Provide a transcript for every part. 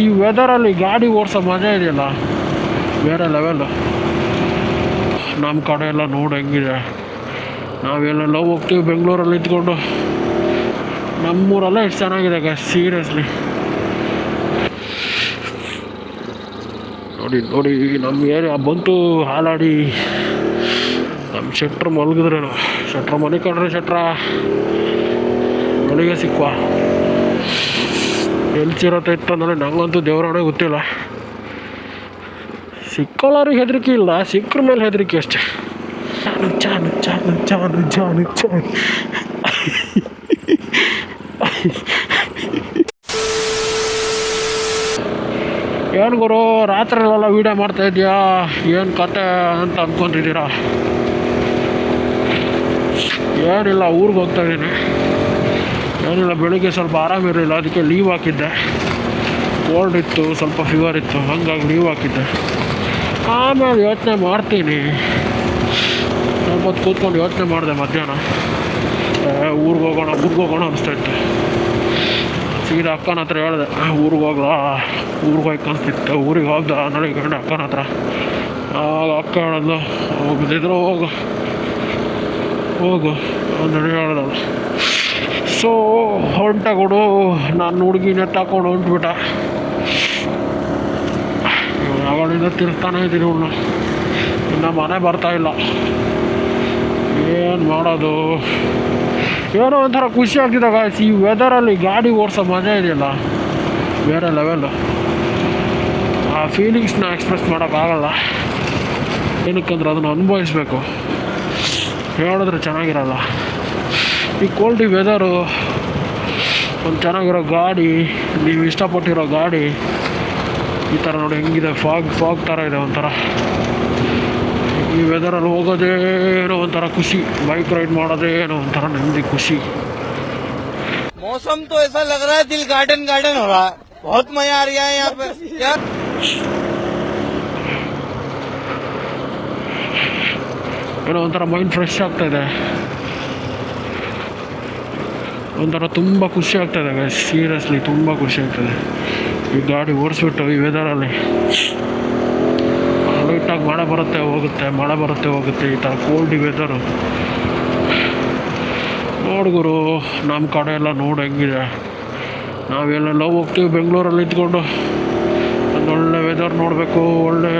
ಈ ವೆದರಲ್ಲಿ ಗಾಡಿ ಓಡಿಸೋ ಮಜಾ ಇದೆಯಲ್ಲ ಬೇರೆ ಲೆವೆಲ್ಲು. ನಮ್ಮ ಕಡೆ ಎಲ್ಲ ನೋಡಿ ಹೆಂಗಿದೆ. ನಾವೆಲ್ಲ ಹೋಗ್ತೀವಿ ಬೆಂಗಳೂರಲ್ಲಿ ಇದ್ಕೊಂಡು. ನಮ್ಮೂರಲ್ಲ ಎಷ್ಟು ಚೆನ್ನಾಗಿದೆ ಗಾಯ್ಸ್, ಸೀರಿಯಸ್ಲಿ. ನೋಡಿ ನೋಡಿ ನಮ್ಮ ಏರಿಯಾ ಬಂತು ಹಾಲಾಡಿ. ನಮ್ಮ ಶೆಟ್ರು ಮಲಗಿದ್ರೇನು, ಶೆಟ್ರು ಮನೆ ಕಂಡ್ರೆ ಶೆಟ್ರ ಬೆಳಿಗ್ಗೆ ಸಿಕ್ಕುವ ಎಲ್ಲಿ ಚಿರತೆ ಇತ್ತು ಅಂದರೆ ನಂಗಂತೂ ದೇವರಾಣೆ ಗೊತ್ತಿಲ್ಲ. ಸಿಕ್ಕಲ್ಲರಿಗೆ ಹೆದರಿಕೆ ಇಲ್ಲ, ಸಿಕ್ಕರ ಮೇಲೆ ಹೆದರಿಕೆ ಅಷ್ಟೇ. ಚಾನು ಚಾನು ಚಾನು ಚಾನು ಚಾನು ಏನು ಗುರು ರಾತ್ರಿಲೆಲ್ಲ ವೀಡಿಯೋ ಮಾಡ್ತಾ ಇದೆಯಾ, ಏನು ಕತೆ ಅಂತ ಅಂದ್ಕೊತಿದ್ದೀರಾ? ಏನಿಲ್ಲ, ಊರಿಗೆ ಹೋಗ್ತಾ ಇದ್ದೀನಿ. ಏನಿಲ್ಲ, ಬೆಳಿಗ್ಗೆ ಸ್ವಲ್ಪ ಆರಾಮಿರಲಿಲ್ಲ, ಅದಕ್ಕೆ ಲೀವ್ ಹಾಕಿದ್ದೆ. ಕೋಲ್ಡ್ ಇತ್ತು, ಸ್ವಲ್ಪ ಫೀವರ್ ಇತ್ತು, ಹಂಗಾಗಿ ಲೀವ್ ಹಾಕಿದ್ದೆ. ಆಮೇಲೆ ಯೋಚನೆ ಮಾಡ್ತೀನಿ, ಸ್ವಲ್ಪ ಹೊತ್ತು ಕೂತ್ಕೊಂಡು ಯೋಚನೆ ಮಾಡಿದೆ ಮಧ್ಯಾಹ್ನ. ಊರಿಗೆ ಹೋಗೋಣ ಅನಿಸ್ತೈತೆ. ಸೀದಾ ಅಕ್ಕನ ಹತ್ರ ಹೇಳಿದೆ, ಊರಿಗೆ ಹೋಗ್ಲಾ, ಊರಿಗೆ ಹೋಯ್ಕಂತಿತ್ತು. ಊರಿಗೆ ಹೋಗ್ದ ನಡಿಕೊಂಡು ಅಕ್ಕನ ಹತ್ರ. ಆಗ ಅಕ್ಕ ಹೇಳಿದ್ಲು, ಹೋಗದಿದ್ರು ಹೋಗು ನಡಿ ಹೇಳ್ದಳು. ಸೊ ಹೊಂಟಗಳು ನಾನು ಹುಡುಗಿನ ತಗೊಂಡು ಹೊಂಟ್ಬಿಟ್ಟ. ಯಾವಾಗಲಿಂದ ತಿರ್ತಾನೆ ಇದ್ದೀನಿ ಇವನು, ಇನ್ನು ಮನೆ ಬರ್ತಾಯಿಲ್ಲ. ಏನು ಮಾಡೋದು? ಏನೋ ಒಂಥರ ಖುಷಿ ಆಗ್ತಿದೆ ಗಾಯ್ಸ್. ಈ ವೆದರಲ್ಲಿ ಗಾಡಿ ಓಡಿಸೋ ಮಜಾ ಇದೆಯಲ್ಲ ಬೇರೆ ಲೆವೆಲ್ಲು. ಆ ಫೀಲಿಂಗ್ಸ್ನ ಎಕ್ಸ್ಪ್ರೆಸ್ ಮಾಡೋಕ್ಕಾಗಲ್ಲ. ಏನಕ್ಕಂದ್ರೆ ಅದನ್ನು ಅನುಭವಿಸ್ಬೇಕು, ಹೇಳಿದ್ರೆ ಚೆನ್ನಾಗಿರಲ್ಲ. ಈ ಕೋಲ್ಡಿ ವೆದರು, ಒಂದು ಚೆನ್ನಾಗಿರೋ ಗಾಡಿ, ನೀವು ಇಷ್ಟಪಟ್ಟಿರೋ ಗಾಡಿ, ಈ ಥರ ನೋಡಿ ಹೆಂಗಿದೆ, ಫಾಗ್ ಥರ ಇದೆ ಒಂಥರ. ಈ ವೆದರಲ್ಲಿ ಹೋಗೋದೇನೋ ಒಂಥರ ಖುಷಿ, ಬೈಕ್ ರೈಡ್ ಮಾಡೋದೇನೋ ಒಂಥರ ನೆಮ್ಮದಿ ಖುಷಿ. मौसम तो ऐसा लग रहा है दिल गार्डन गार्डन हो रहा है, बहुत मजा आ रहा है यहाँ पे यार. ಏನೋ ಒಂಥರ ಮೈಂಡ್ ಫ್ರೆಶ್ ಆಗ್ತಾಯಿದೆ, ಒಂಥರ ತುಂಬ ಖುಷಿ ಆಗ್ತಾಯಿದೆ ಗೈಸ್, ಸೀರಿಯಸ್ಲಿ ತುಂಬ ಖುಷಿ ಆಗ್ತದೆ. ಈ ಗಾಡಿ ಓಡಿಸ್ಬಿಟ್ಟು ಈ ವೆದರಲ್ಲಿ ಲೈಟಾಗಿ ಮಳೆ ಬರುತ್ತೆ ಹೋಗುತ್ತೆ, ಈ ಥರ ಕೋಲ್ಡಿ ವೆದರು. ನೋಡ್ಗುರು ನಮ್ಮ ಕಡೆ ಎಲ್ಲ ನೋಡಿ ಹೆಂಗಿದೆ. ನಾವೆಲ್ಲ ಹೋಗ್ತೀವಿ ಬೆಂಗಳೂರಲ್ಲಿ ಇದ್ಕೊಂಡು. ಒಂದೊಳ್ಳೆ ವೆದರ್ ನೋಡಬೇಕು, ಒಳ್ಳೆ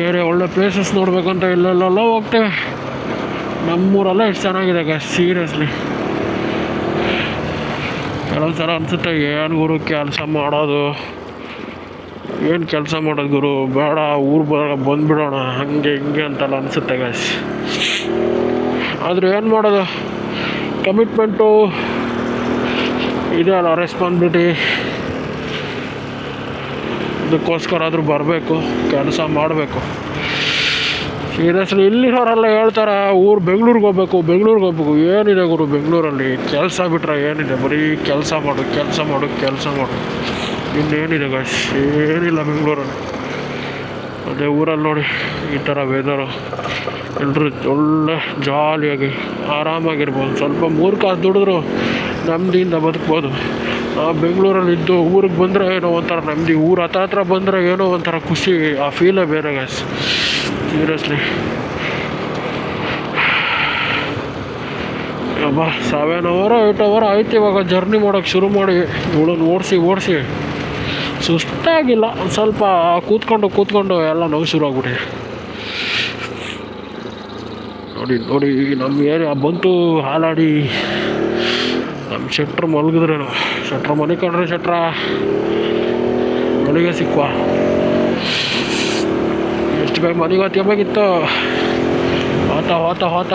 ಏರಿಯಾ, ಒಳ್ಳೆ ಪ್ಲೇಸಸ್ ನೋಡಬೇಕಂತ ಇಲ್ಲೆಲ್ಲ ಹೋಗ್ತೇವೆ. ನಮ್ಮೂರಲ್ಲ ಎಷ್ಟು ಚೆನ್ನಾಗಿದೆ ಗಾಯ್ಸ್, ಸೀರಿಯಸ್ಲಿ. ಕೆಲವೊಂದು ಸಲ ಅನಿಸುತ್ತೆ, ಏನು ಗುರು ಕೆಲಸ ಮಾಡೋದು ಗುರು, ಬೇಡ ಊರು ಬಂದುಬಿಡೋಣ ಹಂಗೆ ಹಿಂಗೆ ಅಂತೆಲ್ಲ ಅನಿಸುತ್ತೆ ಗಾಯ್ಸ್. ಆದರೆ ಏನು ಮಾಡೋದು, ಕಮಿಟ್ಮೆಂಟು ಇದೆ ಅಲ್ಲ, ರೆಸ್ಪಾನ್ಸಿಬಿಲಿಟಿ. ಇದಕ್ಕೋಸ್ಕರ ಆದರೂ ಬರಬೇಕು, ಕೆಲಸ ಮಾಡಬೇಕು. ಸೀರಿಯಸ್ಲಿ ಇಲ್ಲಿರೋರೆಲ್ಲ ಹೇಳ್ತಾರೆ ಬೆಂಗಳೂರಿಗೆ ಹೋಗ್ಬೇಕು. ಏನಿದೆ ಗುರು ಬೆಂಗಳೂರಲ್ಲಿ? ಕೆಲಸ ಬಿಟ್ಟರೆ ಏನಿದೆ? ಬರೀ ಕೆಲಸ ಮಾಡು. ಇನ್ನೇನಿದೆ ಗಾಯ್ಸ್? ಏನಿಲ್ಲ ಬೆಂಗಳೂರಲ್ಲಿ. ಅದೇ ಊರಲ್ಲಿ ನೋಡಿ ಈ ಥರ ವೆದರು, ಎಲ್ಲರೂ ಒಳ್ಳೆ ಜಾಲಿಯಾಗಿ ಆರಾಮಾಗಿರ್ಬೋದು. ಸ್ವಲ್ಪ 3 ಕಾಸು ದುಡಿದ್ರು ನೆಮ್ಮದಿಯಿಂದ ಬದುಕ್ಬೋದು. ಬೆಂಗಳೂರಲ್ಲಿ ಇದ್ದು ಊರಿಗೆ ಬಂದರೆ ಏನೋ ಒಂಥರ ನೆಮ್ಮದಿ, ಊರು ಹತ್ರ ಬಂದರೆ ಏನೋ ಒಂಥರ ಖುಷಿ, ಆ ಫೀಲೇ ಬೇರೆ ಗಾಯ್ಸ್, ಸೀರಿಯಸ್ಲಿ. 7 ಅವರ್ 8 ಅವರ್ ಆಯ್ತು ಇವಾಗ ಜರ್ನಿ ಮಾಡೋಕ್ಕೆ ಶುರು ಮಾಡಿ. ಇವಳನ್ನು ಓಡಿಸಿ ಸುಸ್ತಾಗಿಲ್ಲ, ಒಂದು ಸ್ವಲ್ಪ ಕೂತ್ಕೊಂಡು ಎಲ್ಲ ನೋವು ಶುರು ಆಗ್ಬಿಟ್ಟಿದೆ. ನೋಡಿ ನಮ್ಮ ಏರಿಯಾ ಬಂತು ಹಾಲಾಡಿ. ನಮ್ಮ ಶೆಟ್ರು ಮಲಗಿದ್ರೇನು, ಶೆಟ್ರು ಮನೆ ಕಂಡ್ರೆ ಶೆಟ್ರ ಬೆಳಿಗ್ಗೆ ಸಿಕ್ಕುವ ಎಷ್ಟು ಬೇಗ ಮನೆಗೆ ಹೊತ್ಕೋಬೇಕಿತ್ತು.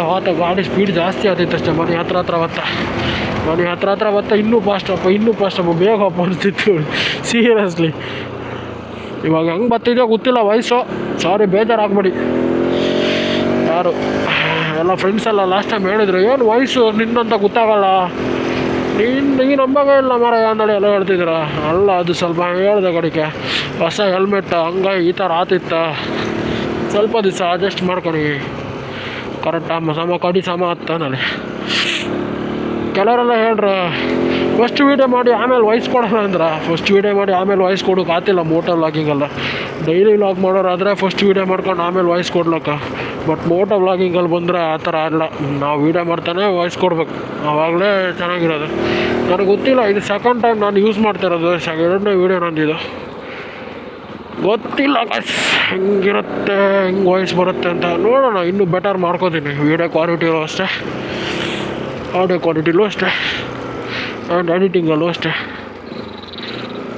ಹೋತ ಗಾಡಿ ಸ್ಪೀಡ್ ಜಾಸ್ತಿ ಆಗ್ತೈತೆ ಅಷ್ಟೇ. ಮನೆ ಹತ್ರ ಬತ್ತ ಇನ್ನೂ ಫಾಸ್ಟಪ್ಪ ಬೇಗ ಅನಿಸ್ತಿತ್ತು ಸೀರಿಯಸ್ಲಿ. ಇವಾಗ ಹೆಂಗೆ ಬರ್ತಿದ್ಯೋ ಗೊತ್ತಿಲ್ಲ ವಯಸ್ಸು, ಸಾರಿ ಬೇಜಾರಾಗ್ಬೇಡಿ ಯಾರು. ಎಲ್ಲ ಫ್ರೆಂಡ್ಸ್ ಎಲ್ಲ ಲಾಸ್ಟ್ ಟೈಮ್ ಹೇಳಿದ್ರು, ಏನು ವಯಸ್ಸು ನಿನ್ನಂತ ಗೊತ್ತಾಗಲ್ಲ, ನೀನು ನಂಬಾಗ ಇಲ್ಲ ಮರ ಅಂದೇಳಿ ಎಲ್ಲ ಹೇಳ್ತಿದ್ದೀರ. ಅಲ್ಲ, ಅದು ಸ್ವಲ್ಪ ಹೇಳ್ದೆ ಕಡೆಗೆ ಹೊಸ ಹೆಲ್ಮೆಟ್ ಹಂಗಾಗಿ ಈ ಥರ ಆತಿತ್ತ. ಸ್ವಲ್ಪ ದಿವಸ ಅಡ್ಜಸ್ಟ್ ಮಾಡ್ಕೊಂಡು ಕರೆಕ್ಟ್ ಕಡಿ ಸಮ ಹತ್ತಾನಲ್ಲಿ. ಕೆಲವರೆಲ್ಲ ಹೇಳ್ರು ಫಸ್ಟ್ ವೀಡಿಯೋ ಮಾಡಿ ಆಮೇಲೆ ವಾಯ್ಸ್ ಕೊಡೋಣ ಅಂದ್ರೆ ಫಸ್ಟ್ ವೀಡಿಯೋ ಮಾಡಿ ಆಮೇಲೆ ವಾಯ್ಸ್ ಕೊಡೋಕೆ ಆತಿಲ್ಲ ಮೋಟೋ ವ್ಲಾಗಿಂಗಲ್ಲ. ಡೈಲಿ ವ್ಲಾಗ್ ಮಾಡೋರಾದರೆ ಫಸ್ಟ್ ವೀಡಿಯೋ ಮಾಡ್ಕೊಂಡು ಆಮೇಲೆ ವಾಯ್ಸ್ ಕೊಡ್ಲಕ್ಕ. ಬಟ್ ಮೋಟೋ ವ್ಲಾಗಿಂಗಲ್ಲಿ ಬಂದರೆ ಆ ಥರ ಅಲ್ಲ, ನಾವು ವೀಡಿಯೋ ಮಾಡ್ತಾನೆ ವಾಯ್ಸ್ ಕೊಡ್ಬೇಕು, ಆವಾಗಲೇ ಚೆನ್ನಾಗಿರೋದು. ನನಗೆ ಗೊತ್ತಿಲ್ಲ, ಇದು ಸೆಕೆಂಡ್ ಟೈಮ್ ನಾನು ಯೂಸ್ ಮಾಡ್ತಿರೋದು, ಎರಡನೇ ವೀಡಿಯೋ ನಂದಿದು. ಗೊತ್ತಿಲ್ಲ ಗೈಸ್ ಹೆಂಗಿರುತ್ತೆ, ಹೆಂಗೆ ವಾಯ್ಸ್ ಬರುತ್ತೆ ಅಂತ. ನೋಡೋಣ, ಇನ್ನೂ ಬೆಟರ್ ಮಾಡ್ಕೋತೀನಿ. ವೀಡಿಯೋ ಕ್ವಾಲಿಟಿಲೂ ಅಷ್ಟೇ, ಆಡಿಯೋ ಕ್ವಾಲಿಟಿಲೂ ಅಷ್ಟೇ, ಆ್ಯಂಡ್ ಎಡಿಟಿಂಗಲ್ಲೂ ಅಷ್ಟೇ.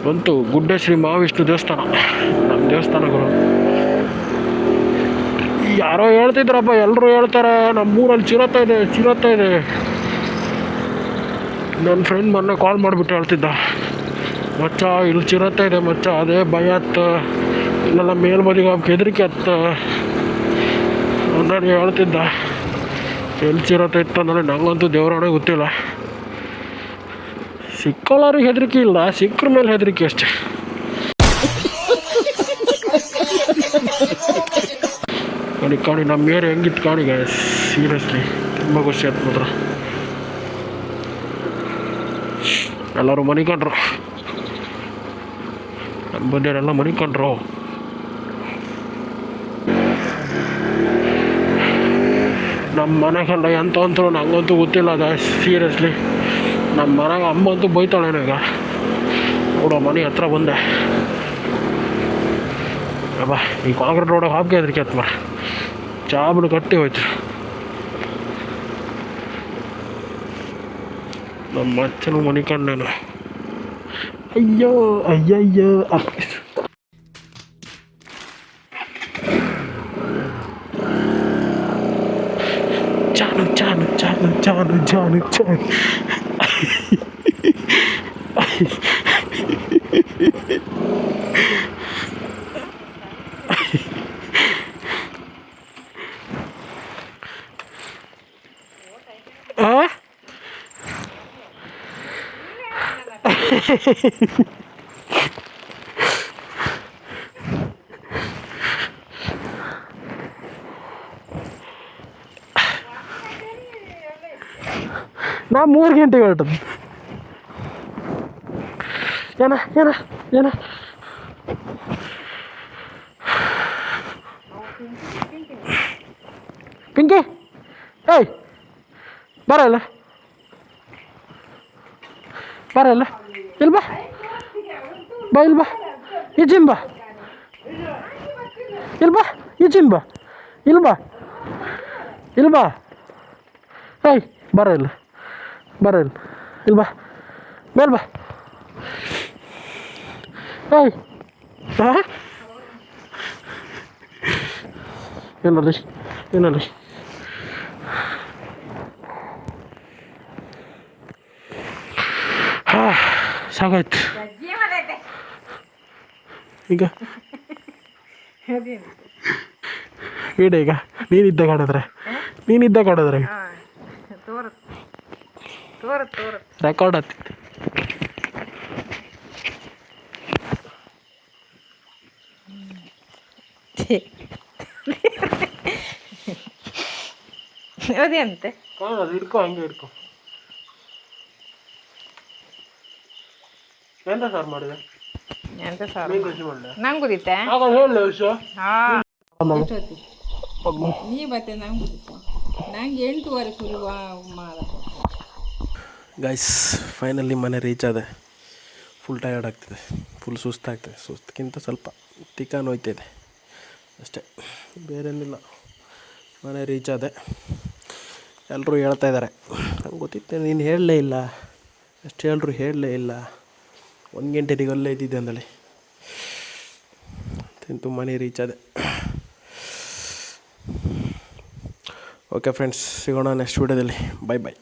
ಬಂತು ಗುಡ್ಡೆ ಶ್ರೀ ಮಹಾವಿಷ್ಣು ದೇವಸ್ಥಾನ, ನಮ್ಮ ದೇವಸ್ಥಾನಗಳು. ಯಾರೋ ಹೇಳ್ತಿದ್ರಪ್ಪ, ಎಲ್ಲರೂ ಹೇಳ್ತಾರೆ ನಮ್ಮೂರಲ್ಲಿ ಚಿರತೆ ಇದೆ. ನನ್ನ ಫ್ರೆಂಡ್ ಮೊನ್ನೆ ಕಾಲ್ ಮಾಡಿಬಿಟ್ಟು ಹೇಳ್ತಿದ್ದ, ಮಚ್ಚ ಇಲ್ಲಿ ಚಿರತೆ ಇದೆ ಮಚ್ಚ, ಅದೇ ಭಯ ಅತ್ತ, ಇಲ್ಲೆಲ್ಲ ಮೇಲ್ಬದಿಗೆ ಹೋಗಕ್ಕೆ ಹೆದರಿಕೆ ಅತ್ತ ನನಗೆ ಹೇಳ್ತಿದ್ದ. ಎಲ್ಲಿ ಚಿರತೆ ಇತ್ತು ಅಂದರೆ ನಂಗಂತೂ ದೇವರಾಣೆ ಗೊತ್ತಿಲ್ಲ. ಸಿಕ್ಕಲ್ಲವ್ರಿಗೆ ಹೆದರಿಕೆ ಇಲ್ಲ, ಸಿಕ್ಕರ ಮೇಲೆ ಹೆದರಿಕೆ ಅಷ್ಟೇ. ಕಾಣಿ ನಮ್ಮ ಏರಿಯಾ ಹೆಂಗಿತ್ತು ಕಾಣಿ ಗೈಸ್, ಸೀರಿಯಸ್ಲಿ ತುಂಬ ಖುಷಿ ಆಯ್ತು ಮಾತ್ರ. ಎಲ್ಲರೂ ಮನಿಕೊಂಡ್ರು, ನಮ್ಮ ಬಂದಿಯವರೆಲ್ಲ ಮನಿಕೊಂಡ್ರು. ನಮ್ಮ ಮನೆಗೆಲ್ಲ ಎಂತ ಅಂತೂ ನಂಗಂತೂ ಗೊತ್ತಿಲ್ಲ ಗೈಸ್, ಸೀರಿಯಸ್ಲಿ. ನಮ್ಮ ಮನೆಗೆ ಅಮ್ಮ ಅಂತೂ ಬೈತಾಳೇನೋ ಈಗ. ನೋಡೋ ಮನೆ ಹತ್ರ ಬಂದೆ, ಅಬ್ಬಾ ಈ ಕಾಂಕ್ರೀಟ್ ರೋಡಾಗ ಹಾಕಿ ಹೆದರಿಕೆ ಆಯ್ತು ಮರ, ಚಾಬಲು ಕಟ್ಟಿ ಹೋಯ್ತು. ನಮ್ಮ ಅಚ್ಚನು ಮನಿಕೊಂಡೇನು. ಅಯ್ಯೋ ಅಯ್ಯಯ್ಯೋ ಜಾನು ಜಾನು ಜಾನು ಜಾನು ಜಾನು ಜಾನು ನಾ 3 ಗಂಟೆಗೆ ಹೊರಟದ್ದು. ಏನ ಏನ ಏನ ಪಿಂಕಿ, ಏಯ್ ಬರಲ್ಲ ಇಲ್ಲಿ ಬಾ ಇಲ್ಲಿ ಬಾ, ಈಚಿನ್ ಬಾ, ಇಲ್ಲಿ ಬಾ, ಈಚಿನ್ ಬಾ, ಇಲ್ಲಿ ಬಾ, ಇಲ್ಲಿ ಬಾ. ಏಯ್ ಬರಲ್ಲ ಇಲ್ಲಿ ಬಾ, ಮೇಲ್ ಬಾ. ಏಯ್ ಹಾಂ ಏನಲ್ಲ ಹಾಂ ಸಾಕಾಯ್ತು ಈಗ ವೀಡಿಯೋ. ಈಗ ನೀನಿದ್ದಾಗ ಆಡಿದ್ರೆ ರೆಕಾರ್ಡ್ ಆಗ್ತಿತ್ತು. ಅದೇಂತೆ ಹಿಡ್ಕೊ, ಹಂಗೆ ಹಿಡ್ಕೊ. ಎಂತ ಸಾರು ಮಾಡಿದೆ? ನಂಗೆ ಗೊತ್ತಿತ್ತೆ ನೀ ಮತ್ತೆ ನಂಗೆ ಗೊತ್ತಿತ್ತು. ನಂಗೆ 8:30 ಶುರು ಮಾಡಪ್ಪ. ಗೈಸ್ ಫೈನಲಿ ಮನೆ ರೀಚ್ ಆದೆ. ಫುಲ್ ಟಯರ್ಡ್ ಆಗ್ತಿದೆ, ಫುಲ್ ಸುಸ್ತಾಗ್ತದೆ. ಸುಸ್ತಿಗಿಂತ ಸ್ವಲ್ಪ ತಿಕ್ಕ ನೋಯ್ತಿದೆ ಅಷ್ಟೇ, ಬೇರೇನಿಲ್ಲ. ಮನೆ ರೀಚ್ ಆದೆ. ಎಲ್ಲರೂ ಹೇಳ್ತಾಯಿದ್ದಾರೆ, ನಂಗೆ ಗೊತ್ತಿತ್ತು ನೀನು ಹೇಳಲೇ ಇಲ್ಲ, ಎಷ್ಟು ಹೇಳಿದ್ರು ಹೇಳಲೇ ಇಲ್ಲ, 1 ಗಂಟೆಗೆ ಅಲ್ಲೇ ಇದ್ದಿದ್ದೆ ಅಂದಳಿ. ತಿಂತು ಮನೆ ರೀಚ್ ಆದೆ. ಓಕೆ ಫ್ರೆಂಡ್ಸ್, ಸಿಗೋಣ ನೆಕ್ಸ್ಟ್ ವೀಡಿಯೋದಲ್ಲಿ. Bye bye.